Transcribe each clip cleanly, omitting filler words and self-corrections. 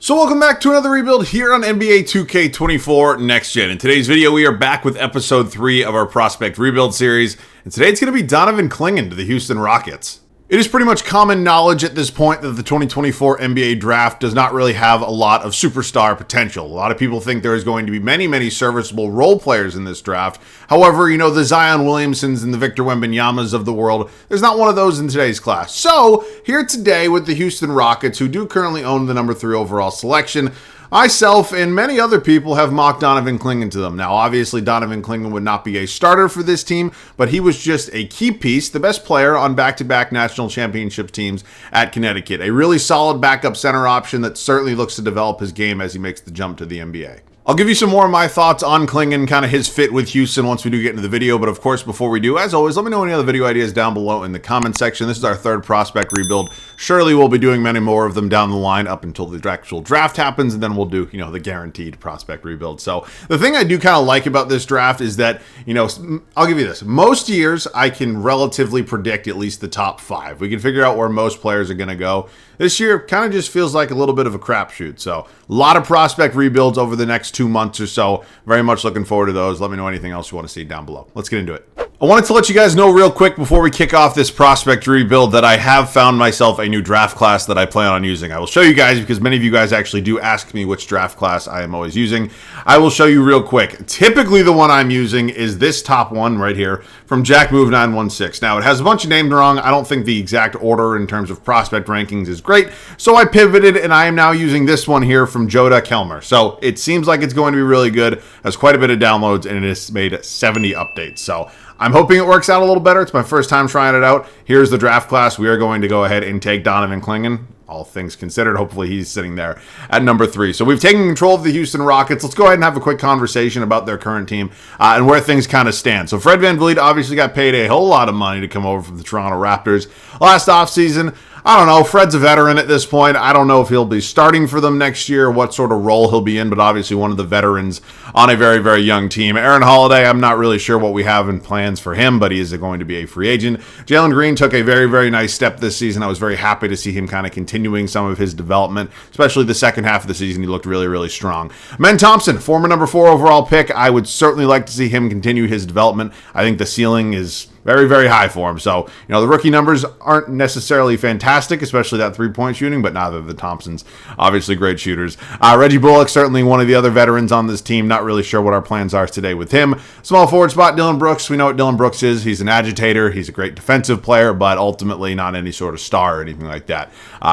So welcome back to another rebuild here on NBA 2K24 Next Gen. In today's video, we are back with episode 3 of our prospect rebuild series. And today it's going to be Donovan Clingan to the Houston Rockets. It is pretty much common knowledge at this point that the 2024 NBA draft does not really have a lot of superstar potential. A lot of people think there is going to be many serviceable role players in this draft. However, you know, the Zion Williamsons and the Victor Wembanyama's of the world, there's not one of those in today's class. So, here today with the Houston Rockets, who do currently own the number 3 overall selection, myself and many other people have mocked Donovan Clingan to them. Now, obviously, Donovan Clingan would not be a starter for this team, but he was just a key piece, the best player on back-to-back national championship teams at Connecticut. A really solid backup center option that certainly looks to develop his game as he makes the jump to the NBA. I'll give you some more of my thoughts on Clingan, kind of his fit with Houston once we do get into the video. But of course, before we do, as always, let me know any other video ideas down below in the comment section. This is our 3rd prospect rebuild. Surely we'll be doing many more of them down the line up until the actual draft happens, and then we'll do, you know, the guaranteed prospect rebuild. So the thing I do kind of like about this draft is that, you know, I'll give you this. Most years, I can relatively predict at least the top 5. We can figure out where most players are going to go. This year kind of just feels like a little bit of a crapshoot. So a lot of prospect rebuilds over the next 2 months or so. Very much looking forward to those. Let me know anything else you want to see down below. Let's get into it. I wanted to let you guys know real quick before we kick off this prospect rebuild that I have found myself a new draft class that I plan on using. I will show you guys because many of you guys actually do ask me which draft class I am always using. I will show you real quick. Typically the one I'm using is this top one right here from JackMove916. Now it has a bunch of names wrong. I don't think the exact order in terms of prospect rankings is great. So I pivoted and I am now using this one here from Joda Kelmer. So it seems like it's going to be really good. Has quite a bit of downloads and it has made 70 updates. So I'm hoping it works out a little better. It's my first time trying it out. Here's the draft class. We are going to go ahead and take Donovan Clingan. All things considered, hopefully he's sitting there at number 3. So we've taken control of the Houston Rockets. Let's go ahead and have a quick conversation about their current team and where things kind of stand. So Fred VanVleet obviously got paid a whole lot of money to come over from the Toronto Raptors last offseason. I don't know. Fred's a veteran at this point. I don't know if he'll be starting for them next year, what sort of role he'll be in, but obviously one of the veterans on a very young team. Aaron Holiday, I'm not really sure what we have in plans for him, but he is going to be a free agent. Jalen Green took a very nice step this season. I was very happy to see him kind of continuing some of his development, especially the second half of the season. He looked really strong. Men Thompson, former number 4 overall pick. I would certainly like to see him continue his development. I think the ceiling is very high for him. So, you know, the rookie numbers aren't necessarily fantastic, especially that 3-point shooting, but neither of the Thompsons. Obviously great shooters. Reggie Bullock, certainly one of the other veterans on this team. Not really sure what our plans are today with him. Small forward spot, Dylan Brooks. We know what Dylan Brooks is. He's an agitator. He's a great defensive player, but ultimately not any sort of star or anything like that.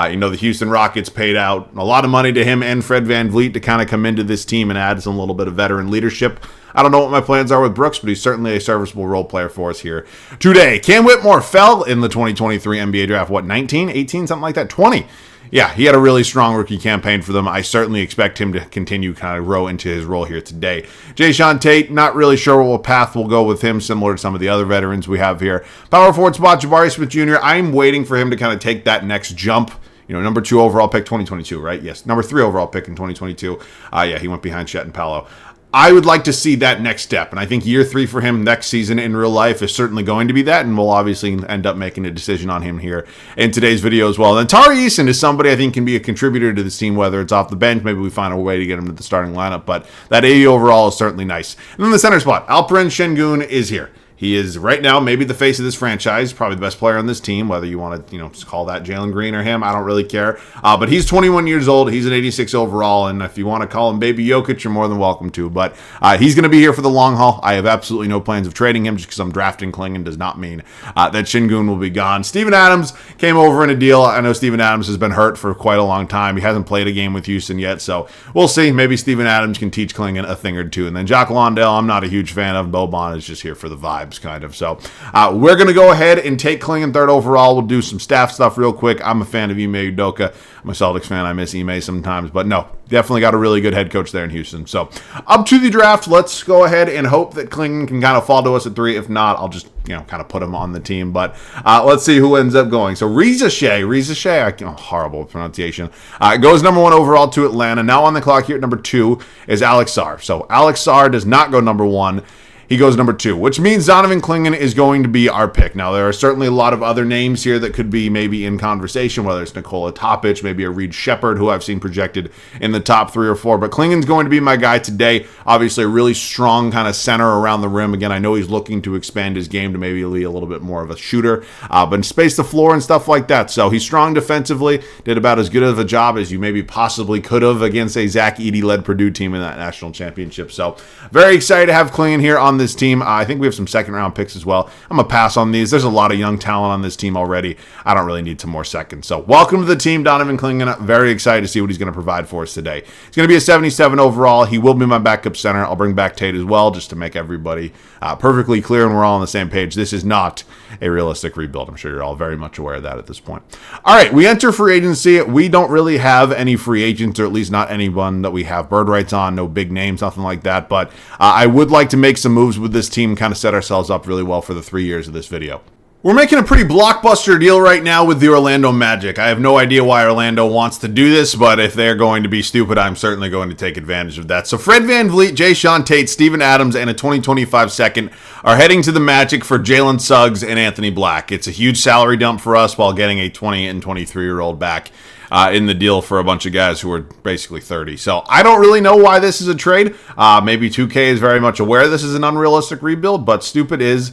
You know, the Houston Rockets paid out a lot of money to him and Fred VanVleet to kind of come into this team and add some little bit of veteran leadership. I don't know what my plans are with Brooks, but he's certainly a serviceable role player for us here today. Cam Whitmore fell in the 2023 NBA draft. What, 19, 18, something like that? 20. Yeah, he had a really strong rookie campaign for them. I certainly expect him to continue kind of grow into his role here today. Jayshawn Tate, not really sure what path will go with him, similar to some of the other veterans we have here. Power forward spot, Jabari Smith Jr. I'm waiting for him to kind of take that next jump. You know, number 2 overall pick, 2022, right? Yes, number 3 overall pick in 2022. Yeah, he went behind Chet and Paolo. I would like to see that next step, and I think year 3 for him next season in real life is certainly going to be that, and we'll obviously end up making a decision on him here in today's video as well. And Tari Eason is somebody I think can be a contributor to this team, whether it's off the bench, maybe we find a way to get him to the starting lineup, but that 80 overall is certainly nice. And then the center spot, Alperen Şengün is here. He is right now maybe the face of this franchise, probably the best player on this team, whether you want to, you know, call that Jalen Green or him. I don't really care. But he's 21 years old. He's an 86 overall. And if you want to call him Baby Jokic, you're more than welcome to. But he's going to be here for the long haul. I have absolutely no plans of trading him just because I'm drafting Clingan does not mean that Şengün will be gone. Steven Adams came over in a deal. I know Steven Adams has been hurt for quite a long time. He hasn't played a game with Houston yet. So we'll see. Maybe Steven Adams can teach Clingan a thing or two. And then Jock Londale, I'm not a huge fan of. Boban is just here for the vibes, kind of. So we're going to go ahead and take Clingan 3rd overall. We'll do some staff stuff real quick. I'm a fan of Ime Udoka. I'm a Celtics fan. I miss Ime sometimes. But no, definitely got a really good head coach there in Houston. So up to the draft, let's go ahead and hope that Clingan can kind of fall to us at 3. If not, I'll just, you know, kind of put him on the team. But let's see who ends up going. So Reza Shea, horrible pronunciation, goes number 1 overall to Atlanta. Now on the clock here at number 2 is Alex Sarr. So Alex Sarr does not go number 1. he goes number 2, which means Donovan Clingan is going to be our pick. Now, there are certainly a lot of other names here that could be maybe in conversation, whether it's Nikola Topic, maybe a Reed Shepherd, who I've seen projected in the top 3 or 4. But Clingan's going to be my guy today. Obviously, a really strong kind of center around the rim. Again, I know he's looking to expand his game to maybe be a little bit more of a shooter, but space the floor and stuff like that. So he's strong defensively, did about as good of a job as you maybe possibly could have against a Zach Edey-led Purdue team in that national championship. So very excited to have Clingan here on this team. I think we have some second-round picks as well. I'm going to pass on these. There's a lot of young talent on this team already. I don't really need some more seconds. So welcome to the team, Donovan Clingan. Very excited to see what he's going to provide for us today. He's going to be a 77 overall. He will be my backup center. I'll bring back Tate as well, just to make everybody perfectly clear and we're all on the same page. This is not a realistic rebuild. I'm sure you're all very much aware of that at this point. All right, we enter free agency. We don't really have any free agents, or at least not anyone that we have bird rights on, no big names, nothing like that. But I would like to make some moves with this team, kind of set ourselves up really well for the 3 years of this video. We're making a pretty blockbuster deal right now with the Orlando Magic. I have no idea why Orlando wants to do this, but if they're going to be stupid, I'm certainly going to take advantage of that. So Fred VanVleet, Jayshawn Tate, Steven Adams, and a 2025 second are heading to the Magic for Jalen Suggs and Anthony Black. It's a huge salary dump for us while getting a 20 and 23-year-old back in the deal for a bunch of guys who are basically 30. So I don't really know why this is a trade. Maybe 2K is very much aware this is an unrealistic rebuild, but stupid is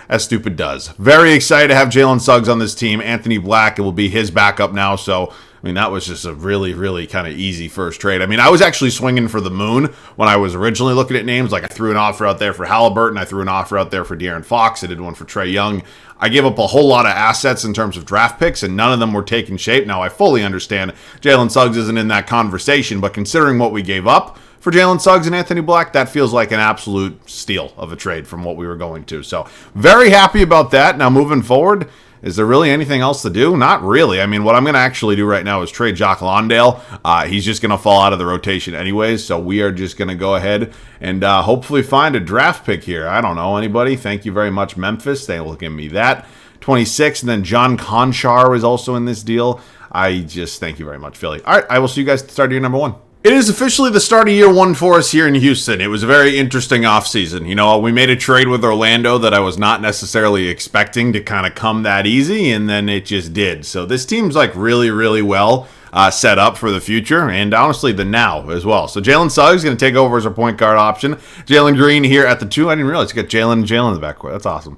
as stupid does. Very excited to have Jalen Suggs on this team. Anthony Black, it will be his backup now. So, I mean, that was just a really, really kind of easy first trade. I mean, I was actually swinging for the moon when I was originally looking at names. Like, I threw an offer out there for Halliburton. I threw an offer out there for De'Aaron Fox. I did one for Trae Young. I gave up a whole lot of assets in terms of draft picks, and none of them were taking shape. Now, I fully understand Jalen Suggs isn't in that conversation, but considering what we gave up for Jalen Suggs and Anthony Black, that feels like an absolute steal of a trade from what we were going to. So very happy about that. Now moving forward, is there really anything else to do? Not really. I mean, what I'm going to actually do right now is trade Jock Lawndale. He's just going to fall out of the rotation anyways, so we are just going to go ahead and hopefully find a draft pick here. I don't know, anybody? Thank you very much, Memphis. They will give me that. 26, and then John Conchar is also in this deal. I just thank you very much, Philly. All right, I will see you guys at the start of year number 1. It is officially the start of year 1 for us here in Houston. It was a very interesting offseason. You know, we made a trade with Orlando that I was not necessarily expecting to kind of come that easy, and then it just did. So this team's like really, really well set up for the future, and honestly the now as well. So Jalen Suggs is going to take over as our point guard option. Jalen Green here at the 2. I didn't realize you got Jalen and Jalen in the backcourt. That's awesome.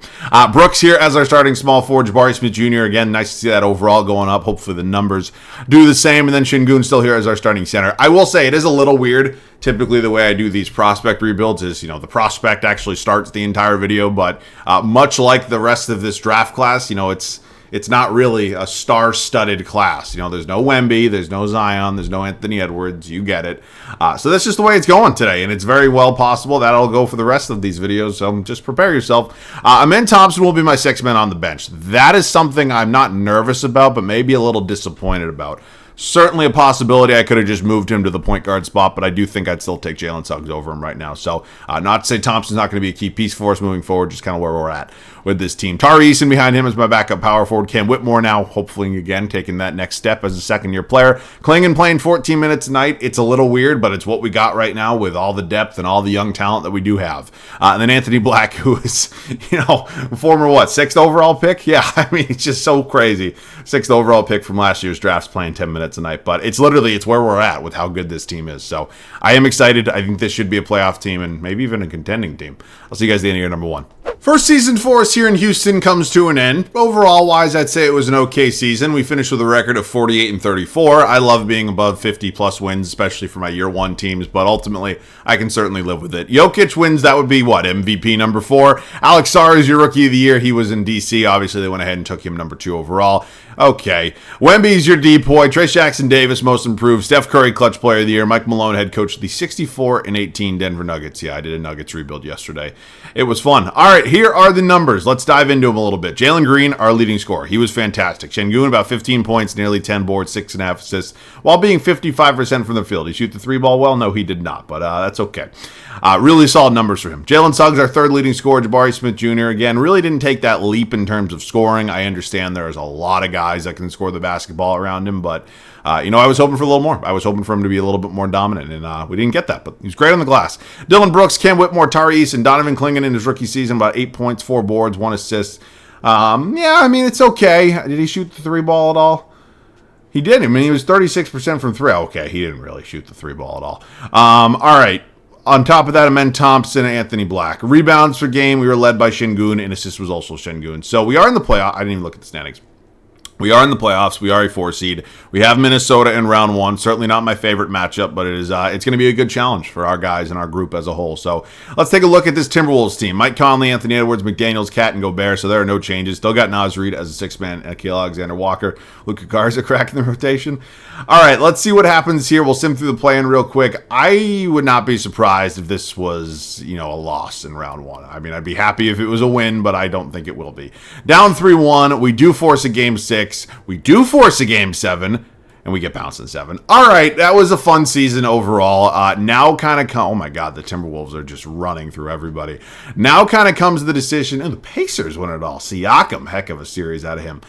Brooks here as our starting small forward. Jabari Smith Jr. Again, nice to see that overall going up. Hopefully the numbers do the same. And then Şengün still here as our starting center. I will say it is a little weird. Typically the way I do these prospect rebuilds is, you know, the prospect actually starts the entire video, but much like the rest of this draft class, you know, it's not really a star-studded class. You know, there's no Wemby, there's no Zion, there's no Anthony Edwards. You get it. So that's just the way it's going today, and it's very well possible that'll go for the rest of these videos, so just prepare yourself. Amen Thompson will be my 6th man on the bench. That is something I'm not nervous about, but maybe a little disappointed about. Certainly a possibility I could have just moved him to the point guard spot, but I do think I'd still take Jalen Suggs over him right now. So not to say Thompson's not going to be a key piece for us moving forward, just kind of where we're at with this team. Tari Eason behind him as my backup power forward. Cam Whitmore now, hopefully again, taking that next step as a second-year player. Clingan playing 14 minutes tonight. It's a little weird, but it's what we got right now with all the depth and all the young talent that we do have. And then Anthony Black, who is, you know, former, 6th overall pick? Yeah, I mean, it's just so crazy. 6th overall pick from last year's drafts playing 10 minutes a night. But it's literally, it's where we're at with how good this team is. So I am excited. I think this should be a playoff team and maybe even a contending team. I'll see you guys at the end of year number 1. First season for us here in Houston comes to an end. Overall wise, I'd say it was an okay season. We finished with a record of 48-34. I love being above 50-plus wins, especially for my year 1 teams, but ultimately, I can certainly live with it. Jokic wins, that would be, MVP number 4. Alex Sarr is your rookie of the year. He was in D.C. Obviously, they went ahead and took him number 2 overall. Okay. Wemby's your D-boy. Trayce Jackson-Davis, most improved. Steph Curry, clutch player of the year. Mike Malone, head coach of the 64-18 Denver Nuggets. Yeah, I did a Nuggets rebuild yesterday. It was fun. All right, here are the numbers. Let's dive into them a little bit. Jalen Green, our leading scorer. He was fantastic. Şengün, about 15 points, nearly 10 boards, 6.5 assists, while being 55% from the field. He shoot the 3-ball well? No, he did not, but that's okay. Really solid numbers for him. Jalen Suggs, our third leading scorer. Jabari Smith Jr., again, really didn't take that leap in terms of scoring. I understand there's a lot of guys that can score the basketball around him, but I was hoping for a little more. I was hoping for him to be a little bit more dominant, and we didn't get that, but he was great on the glass. Dylan Brooks, Cam Whitmore, Tari Eason, Donovan Clingan in his rookie season, about 8 points, 4 boards, 1 assist. It's okay. Did he shoot the 3 ball at all? He did. He was 36% from 3. Okay, he didn't really shoot the 3 ball at all. All right. On top of that, Amen Thompson and Anthony Black. Rebounds per game, we were led by Şengün, and assist was also Şengün. So we are in the playoff. I didn't even look at the standings. We are in the playoffs. We are a 4 seed. We have Minnesota in round 1. Certainly not my favorite matchup, but it's going to be a good challenge for our guys and our group as a whole. So let's take a look at this Timberwolves team. Mike Conley, Anthony Edwards, McDaniels, Cat, and Gobert. So there are no changes. Still got Naz Reid as a 6-man, Nickeil Alexander-Walker, Luka Garza cracking the rotation. All right, let's see what happens here. We'll sim through the play-in real quick. I would not be surprised if this was, a loss in round 1. I'd be happy if it was a win, but I don't think it will be. Down 3-1. We do force a game 6. We do force a game 7, and we get bounced in 7. All right, that was a fun season overall. Now kind of oh my God, the Timberwolves are just running through everybody. Now kind of comes the decision, and the Pacers win it all. Siakam, heck of a series out of him.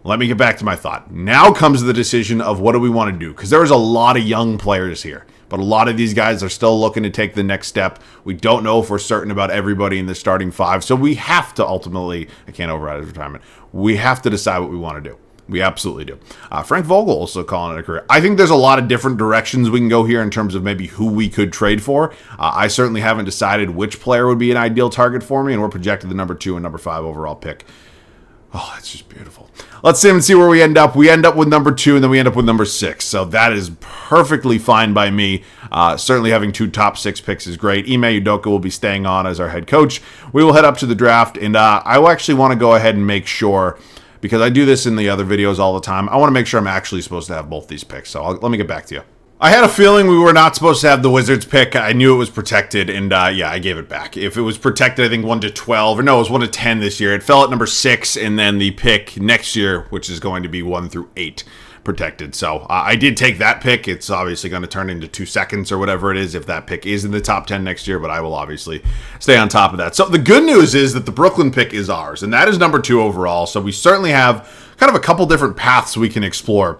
Let me get back to my thought. Now comes the decision of what do we want to do, because there's a lot of young players here. But a lot of these guys are still looking to take the next step. We don't know if we're certain about everybody in the starting 5. So we have to ultimately, I can't override his retirement, we have to decide what we want to do. We absolutely do. Frank Vogel also calling it a career. I think there's a lot of different directions we can go here in terms of maybe who we could trade for. I certainly haven't decided which player would be an ideal target for me, and we're projected the number 2 and number 5 overall pick. Oh, that's just beautiful. Let's see where we end up. We end up with number 2, and then we end up with number 6. So that is perfectly fine by me. Certainly having 2 top 6 picks is great. Ime Udoka will be staying on as our head coach. We will head up to the draft, and I will actually want to go ahead and make sure, because I do this in the other videos all the time, I want to make sure I'm actually supposed to have both these picks. So let me get back to you. I had a feeling we were not supposed to have the Wizards pick. I knew it was protected, and I gave it back. If it was protected, I think 1 to 12, or no, it was 1 to 10 this year. It fell at number 6, and then the pick next year, which is going to be 1 through 8, protected. So I did take that pick. It's obviously going to turn into 2 seconds or whatever it is if that pick is in the top 10 next year, but I will obviously stay on top of that. So the good news is that the Brooklyn pick is ours, and that is number 2 overall. So we certainly have kind of a couple different paths we can explore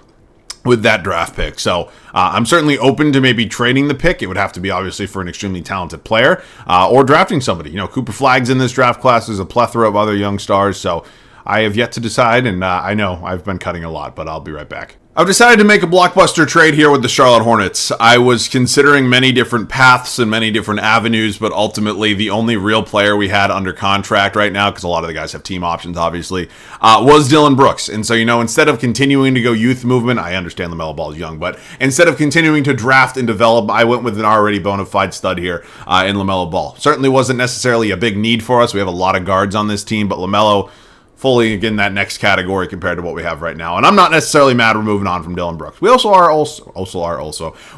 with that draft pick. So I'm certainly open to maybe trading the pick. It would have to be obviously for an extremely talented player, or drafting somebody. Cooper Flagg's in this draft class. There's a plethora of other young stars. So I have yet to decide, and I know I've been cutting a lot, but I'll be right back. I've decided to make a blockbuster trade here with the Charlotte Hornets. I was considering many different paths and many different avenues, but ultimately the only real player we had under contract right now, because a lot of the guys have team options, obviously, was Dylan Brooks. And so, instead of continuing to go youth movement, I understand LaMelo Ball is young, but instead of continuing to draft and develop, I went with an already bona fide stud here in LaMelo Ball. Certainly wasn't necessarily a big need for us. We have a lot of guards on this team, but LaMelo fully again that next category compared to what we have right now. And I'm not necessarily mad we're moving on from Dylan Brooks. We also are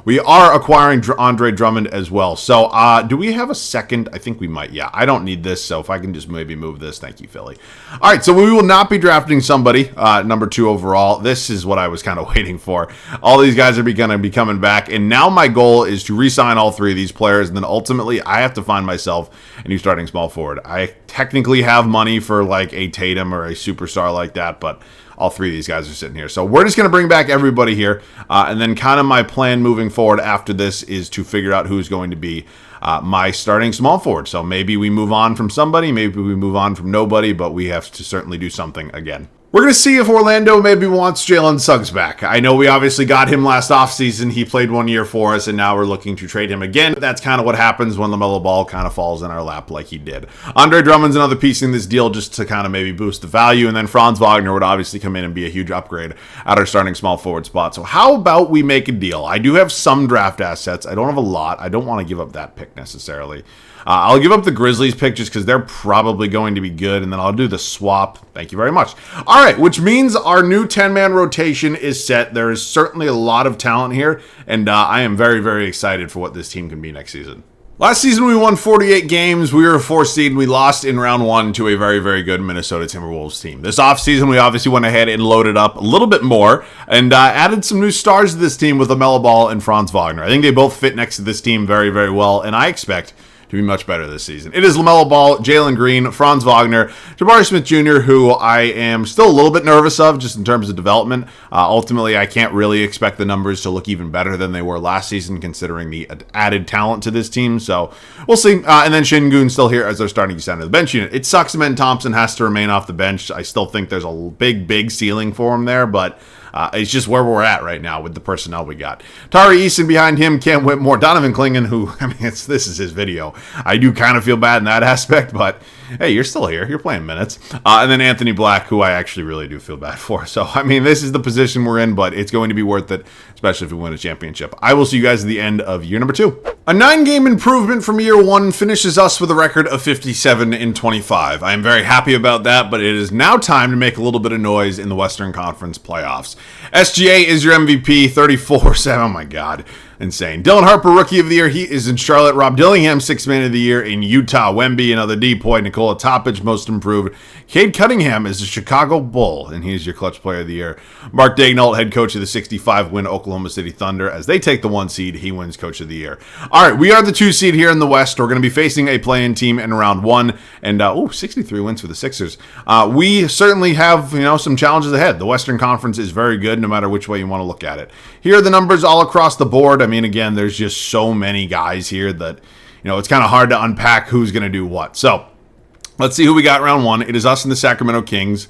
we are acquiring Andre Drummond as well. So do we have a second? I think we might. Yeah, I don't need this, so if I can just maybe move this. Thank you, Philly. All right, so we will not be drafting somebody number 2 overall. This is what I was kind of waiting for. All these guys are going to be coming back, and now my goal is to re-sign all 3 of these players, and then ultimately I have to find myself a new starting small forward. I technically have money for like a Tatum or a superstar like that, but all 3 of these guys are sitting here. So we're just going to bring back everybody here, and then kind of my plan moving forward after this is to figure out who's going to be my starting small forward. So maybe we move on from somebody, maybe we move on from nobody, but we have to certainly do something again. We're going to see if Orlando maybe wants Jalen Suggs back. I know we obviously got him last offseason. He played 1 year for us, and now we're looking to trade him again. That's kind of what happens when LaMelo Ball kind of falls in our lap like he did. Andre Drummond's another piece in this deal just to kind of maybe boost the value, and then Franz Wagner would obviously come in and be a huge upgrade at our starting small forward spot. So how about we make a deal? I do have some draft assets. I don't have a lot. I don't want to give up that pick necessarily. I'll give up the Grizzlies pick just because they're probably going to be good, and then I'll do the swap. Thank you very much. All right, which means our new 10-man rotation is set. There is certainly a lot of talent here, and I am very, very excited for what this team can be next season. Last season, we won 48 games. We were a 4 seed. We lost in round 1 to a very, very good Minnesota Timberwolves team. This offseason, we obviously went ahead and loaded up a little bit more and added some new stars to this team with LaMelo Ball and Franz Wagner. I think they both fit next to this team very, very well, and I expect to be much better this season. It is LaMelo Ball, Jalen Green, Franz Wagner, Jabari Smith Jr., who I am still a little bit nervous of just in terms of development. Ultimately, I can't really expect the numbers to look even better than they were last season, considering the added talent to this team. So we'll see. And then Şengün still here as they're starting to center the bench unit. It sucks that Thompson has to remain off the bench. I still think there's a big ceiling for him there, but it's just where we're at right now with the personnel we got. Tari Eason behind him, Cam Whitmore, Donovan Clingan, who, I mean, this is his video. I do kind of feel bad in that aspect, but hey, you're still here. You're playing minutes. And then Anthony Black, who I actually really do feel bad for. So, I mean, this is the position we're in, but it's going to be worth it, especially if we win a championship. I will see you guys at the end of year number 2. A 9-game improvement from year 1 finishes us with a record of 57-25. I am very happy about that, but it is now time to make a little bit of noise in the Western Conference playoffs. SGA is your MVP, 34-7. Oh my God. Insane. Dylan Harper, Rookie of the Year. He is in Charlotte. Rob Dillingham, 6th Man of the Year in Utah. Wemby, another D-point. Nikola Topic, Most Improved. Cade Cunningham is a Chicago Bull, and he's your Clutch Player of the Year. Mark Daignault, head coach of the 65-win Oklahoma City Thunder. As they take the 1 seed, he wins Coach of the Year. All right, we are the 2 seed here in the West. We're going to be facing a play-in team in round 1, and 63 wins for the Sixers. We certainly have, some challenges ahead. The Western Conference is very good, no matter which way you want to look at it. Here are the numbers all across the board. I mean, again, there's just so many guys here that, it's kind of hard to unpack who's going to do what. So, let's see who we got round 1. It is us and the Sacramento Kings.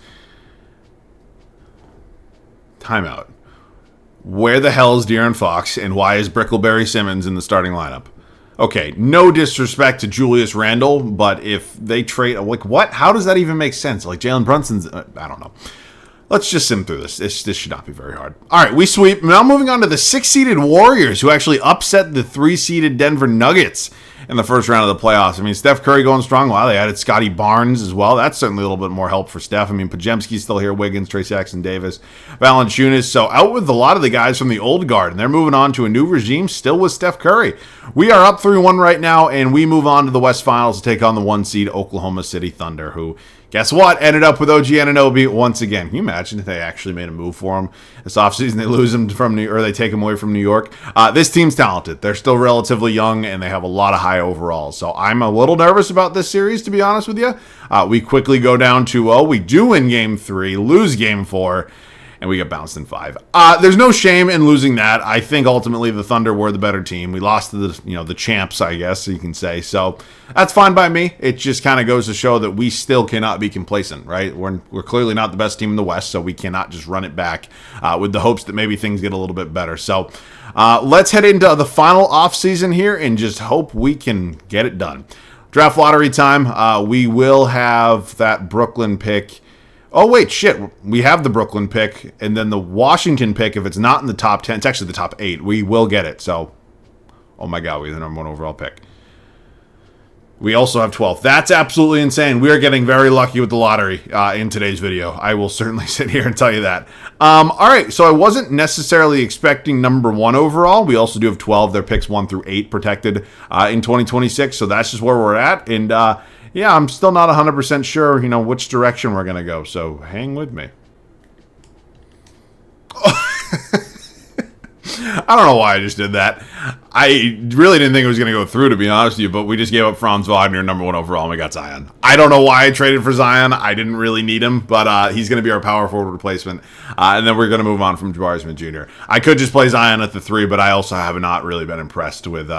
Timeout. Where the hell is De'Aaron Fox, and why is Brickleberry Simmons in the starting lineup? Okay, no disrespect to Julius Randle, but if they trade, what? How does that even make sense? Jalen Brunson's, I don't know. Let's just sim through this. This should not be very hard. All right, we sweep. Now moving on to the 6-seeded Warriors, who actually upset the 3-seeded Denver Nuggets in the first round of the playoffs. I mean, Steph Curry going strong. Wow, they added Scotty Barnes as well. That's certainly a little bit more help for Steph. I mean, Pajemski's still here, Wiggins, Trae Jackson-Davis, Valanciunas. So out with a lot of the guys from the old guard, and they're moving on to a new regime still with Steph Curry. We are up 3-1 right now, and we move on to the West Finals to take on the 1-seed Oklahoma City Thunder, who, guess what? Ended up with OG Anunoby once again. Can you imagine if they actually made a move for him this offseason? They lose him or they take him away from New York. This team's talented. They're still relatively young, and they have a lot of high overalls. So I'm a little nervous about this series, to be honest with you. We quickly go down 2-0. We do win Game 3, lose Game 4, and we get bounced in 5. There's no shame in losing that. I think ultimately the Thunder were the better team. We lost to the champs, I guess you can say. So that's fine by me. It just kind of goes to show that we still cannot be complacent, right? We're clearly not the best team in the West, so we cannot just run it back with the hopes that maybe things get a little bit better. So let's head into the final offseason here and just hope we can get it done. Draft lottery time. We will have that Brooklyn pick. Oh, wait, shit. We have the Brooklyn pick, and then the Washington pick, if it's not in the top 10, it's actually the top 8. We will get it. So, oh my God, we have the number 1 overall pick. We also have 12. That's absolutely insane. We are getting very lucky with the lottery in today's video. I will certainly sit here and tell you that. All right, so I wasn't necessarily expecting number 1 overall. We also do have 12. Their picks 1 through 8 protected in 2026, so that's just where we're at. And, yeah, I'm still not 100% sure, which direction we're going to go, so hang with me. I don't know why I just did that. I really didn't think it was going to go through, to be honest with you, but we just gave up Franz Wagner, number 1 overall, and we got Zion. I don't know why I traded for Zion. I didn't really need him, but he's going to be our power forward replacement, and then we're going to move on from Jabari Smith Jr. I could just play Zion at the 3, but I also have not really been impressed with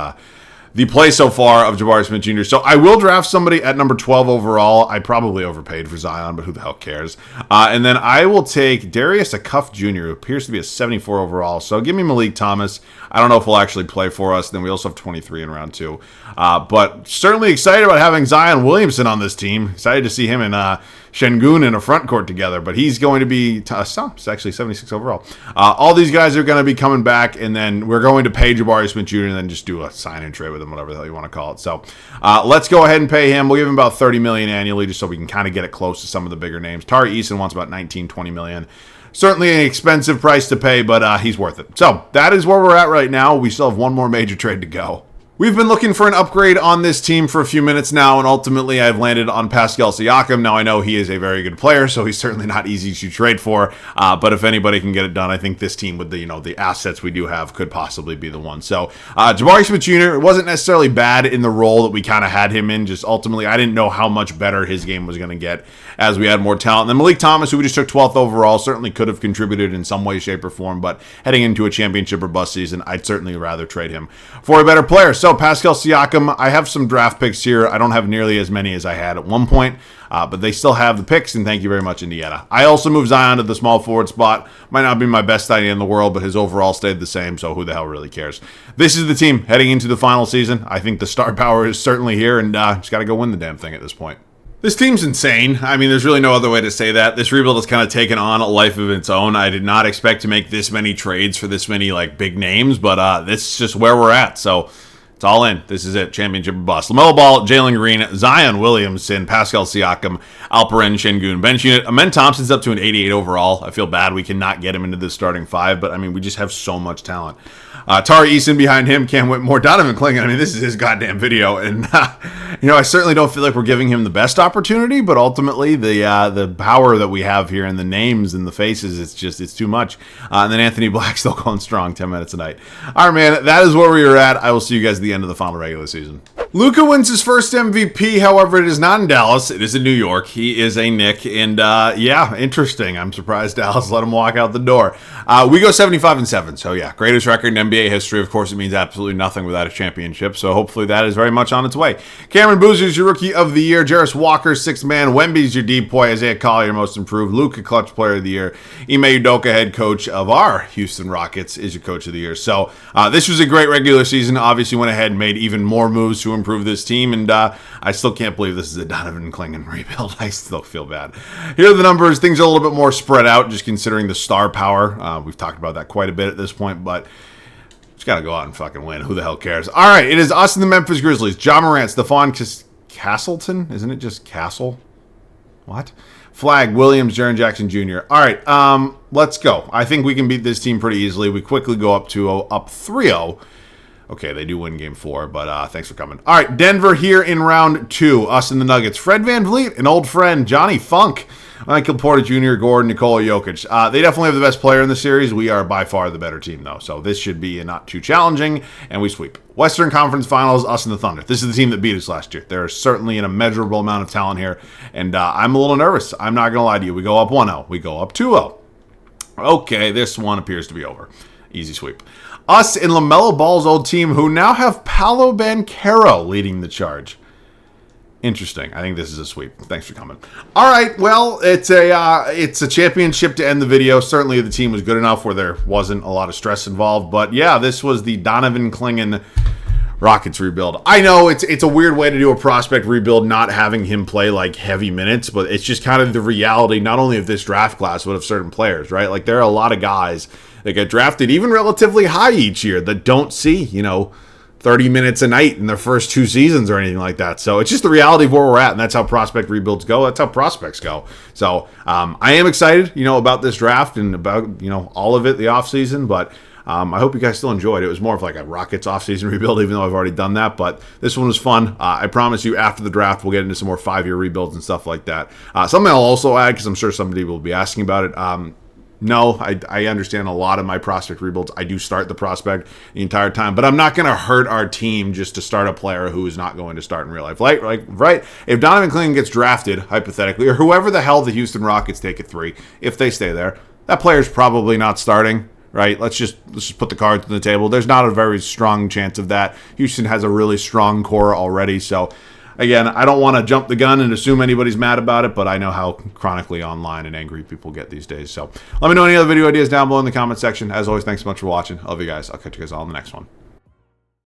the play so far of Jabari Smith Jr. So I will draft somebody at number 12 overall. I probably overpaid for Zion, but who the hell cares? And then I will take Darius Acuff Jr., who appears to be a 74 overall. So give me Malik Thomas. I don't know if he'll actually play for us. Then we also have 23 in round 2. But certainly excited about having Zion Williamson on this team. Excited to see him and Şengün in a front court together, but he's going to be, it's actually 76 overall. All these guys are going to be coming back, and then we're going to pay Jabari Smith Jr. and then just do a sign-in trade with him, whatever the hell you want to call it. So let's go ahead and pay him. We'll give him about $30 million annually just so we can kind of get it close to some of the bigger names. Tari Eason wants about $19-20 million. Certainly an expensive price to pay, but he's worth it. So that is where we're at right now. We still have one more major trade to go. We've been looking for an upgrade on this team for a few minutes now, and ultimately I've landed on Pascal Siakam. Now, I know he is a very good player, so he's certainly not easy to trade for, but if anybody can get it done, I think this team with the assets we do have could possibly be the one. So, Jabari Smith Jr. wasn't necessarily bad in the role that we kind of had him in, just ultimately I didn't know how much better his game was going to get as we had more talent. And then Malik Thomas, who we just took 12th overall, certainly could have contributed in some way, shape, or form, but heading into a championship or bust season, I'd certainly rather trade him for a better player. So, Pascal Siakam, I have some draft picks here. I don't have nearly as many as I had at one point, but they still have the picks, and thank you very much, Indiana. I also moved Zion to the small forward spot. Might not be my best idea in the world, but his overall stayed the same, so who the hell really cares? This is the team heading into the final season. I think the star power is certainly here, and just got to go win the damn thing at this point. This team's insane. I mean, there's really no other way to say that. This rebuild has kind of taken on a life of its own. I did not expect to make this many trades for this many big names, but this is just where we're at. So it's all in. This is it. Championship or bust. LaMelo Ball, Jalen Green, Zion Williamson, Pascal Siakam, Alperen Şengün bench unit. Amen Thompson's up to an 88 overall. I feel bad we cannot get him into the starting five, but I mean, we just have so much talent. Tari Eason behind him, Cam Whitmore, Donovan Clingan. I mean, this is his goddamn video, and I certainly don't feel like we're giving him the best opportunity, but ultimately the power that we have here and the names and the faces, it's too much. And then Anthony Black still going strong, 10 minutes a night. All right, man, that is where we are at. I will see you guys at the end of the final regular season. Luka wins his first MVP, however, it is not in Dallas. It is in New York. He is a Knick, and yeah, interesting. I'm surprised Dallas let him walk out the door. We go 75-7, so yeah, greatest record in NBA history. Of course, it means absolutely nothing without a championship, so hopefully that is very much on its way. Cameron Boozer's your Rookie of the Year. Jarris Walker, sixth man. Wemby's your deep boy. Isaiah Collier, most improved. Luka, clutch player of the year. Ime Udoka, head coach of our Houston Rockets, is your coach of the year. So this was a great regular season. Obviously went ahead and made even more moves to improve this team, and I still can't believe this is a Donovan Clingan rebuild. I still feel bad. Here are the numbers. Things are a little bit more spread out, just considering the star power. We've talked about that quite a bit at this point, but just got to go out and fucking win. Who the hell cares? All right, it is us and the Memphis Grizzlies. Ja Morant, Stephon Castleton? Isn't it just Castle? What? Flag, Williams, Jaren Jackson Jr. All right, let's go. I think we can beat this team pretty easily. We quickly go up 2-0, up 3-0. Okay, they do win game 4, but thanks for coming. All right, Denver here in round 2. Us and the Nuggets. Fred VanVleet, an old friend. Johnny Funk. Michael Porter Jr., Gordon, Nikola Jokic. They definitely have the best player in the series. We are by far the better team, though. So this should be not too challenging, and we sweep. Western Conference Finals, us and the Thunder. This is the team that beat us last year. There is certainly an immeasurable amount of talent here, and I'm a little nervous. I'm not going to lie to you. We go up 1-0. We go up 2-0. Okay, this one appears to be over. Easy sweep. Us and LaMelo Ball's old team, who now have Paolo Banchero leading the charge. Interesting. I think this is a sweep. Thanks for coming. All right. Well, it's a championship to end the video. Certainly the team was good enough where there wasn't a lot of stress involved. But yeah, this was the Donovan Clingan Rockets rebuild. I know it's a weird way to do a prospect rebuild, not having him play like heavy minutes, but it's just kind of the reality, not only of this draft class, but of certain players, right? Like there are a lot of guys that get drafted even relatively high each year that don't see, 30 minutes a night in their first 2 seasons or anything like that. So it's just the reality of where we're at, and that's how prospect rebuilds go. That's how prospects go. So I am excited, about this draft and about, all of it, the offseason, but I hope you guys still enjoyed it. It was more of like a Rockets offseason rebuild, even though I've already done that, but this one was fun. I promise you after the draft, we'll get into some more 5-year rebuilds and stuff like that. Something I'll also add, because I'm sure somebody will be asking about it, no, I understand a lot of my prospect rebuilds. I do start the prospect the entire time, but I'm not going to hurt our team just to start a player who is not going to start in real life. Right? If Donovan Clingan gets drafted, hypothetically, or whoever the hell the Houston Rockets take at 3, if they stay there, that player's probably not starting. Right? Let's just put the cards on the table. There's not a very strong chance of that. Houston has a really strong core already, so again, I don't want to jump the gun and assume anybody's mad about it, but I know how chronically online and angry people get these days. So let me know any other video ideas down below in the comment section. As always, thanks so much for watching. I love you guys. I'll catch you guys all in the next one.